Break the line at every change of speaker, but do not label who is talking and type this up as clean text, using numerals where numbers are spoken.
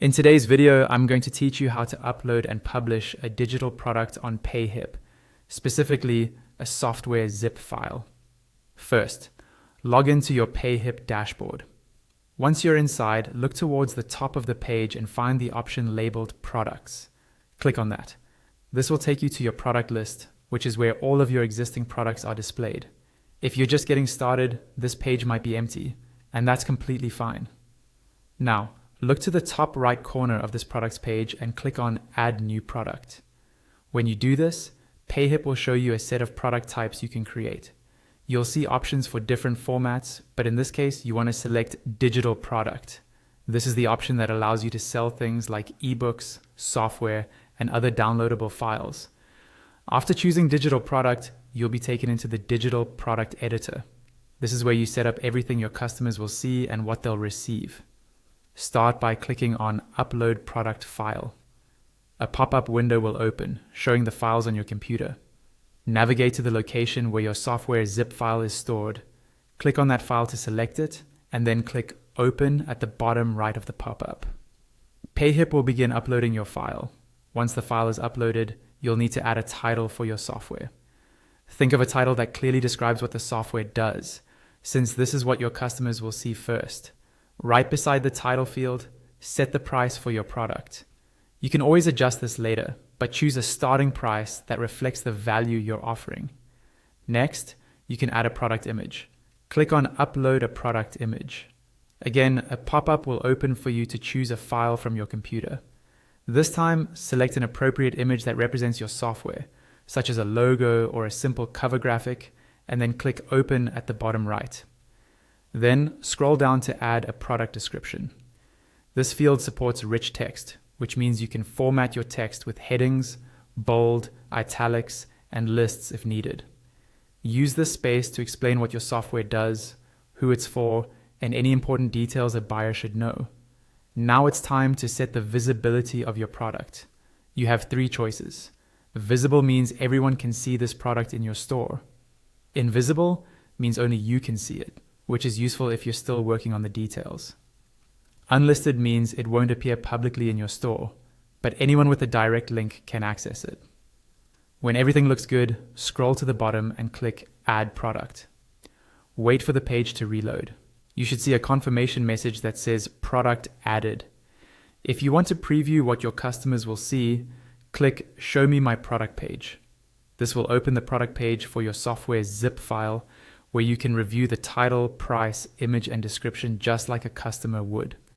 In today's video, I'm going to teach you how to upload and publish a digital product on PayHip, specifically a software zip file. First, log into your PayHip dashboard. Once you're inside, look towards the top of the page and find the option labeled Products. Click on that. This will take you to your product list, which is where all of your existing products are displayed. If you're just getting started, this page might be empty, and that's completely fine. Now, look to the top right corner of this products page and click on Add New Product. When you do this, PayHip will show you a set of product types you can create. You'll see options for different formats, but in this case, you want to select Digital Product. This is the option that allows you to sell things like ebooks, software, and other downloadable files. After choosing Digital Product, you'll be taken into the Digital Product Editor. This is where you set up everything your customers will see and what they'll receive. Start by clicking on Upload Product File. A pop-up window will open, showing the files on your computer. Navigate to the location where your software zip file is stored. Click on that file to select it, and then click Open at the bottom right of the pop-up. PayHip will begin uploading your file. Once the file is uploaded, you'll need to add a title for your software. Think of a title that clearly describes what the software does, since this is what your customers will see first. Right beside the title field, set the price for your product. You can always adjust this later, but choose a starting price that reflects the value you're offering. Next, you can add a product image. Click on Upload a Product Image. Again, a pop-up will open for you to choose a file from your computer. This time, select an appropriate image that represents your software, such as a logo or a simple cover graphic, and then click Open at the bottom right. Then scroll down to add a product description. This field supports rich text, which means you can format your text with headings, bold, italics, and lists if needed. Use this space to explain what your software does, who it's for, and any important details a buyer should know. Now it's time to set the visibility of your product. You have three choices. Visible means everyone can see this product in your store. Invisible means only you can see it, which is useful if you're still working on the details. Unlisted means it won't appear publicly in your store, but anyone with a direct link can access it. When everything looks good, scroll to the bottom and click Add Product. Wait for the page to reload. You should see a confirmation message that says Product Added. If you want to preview what your customers will see, click Show Me My Product page. This will open the product page for your software zip file, where you can review the title, price, image, and description just like a customer would.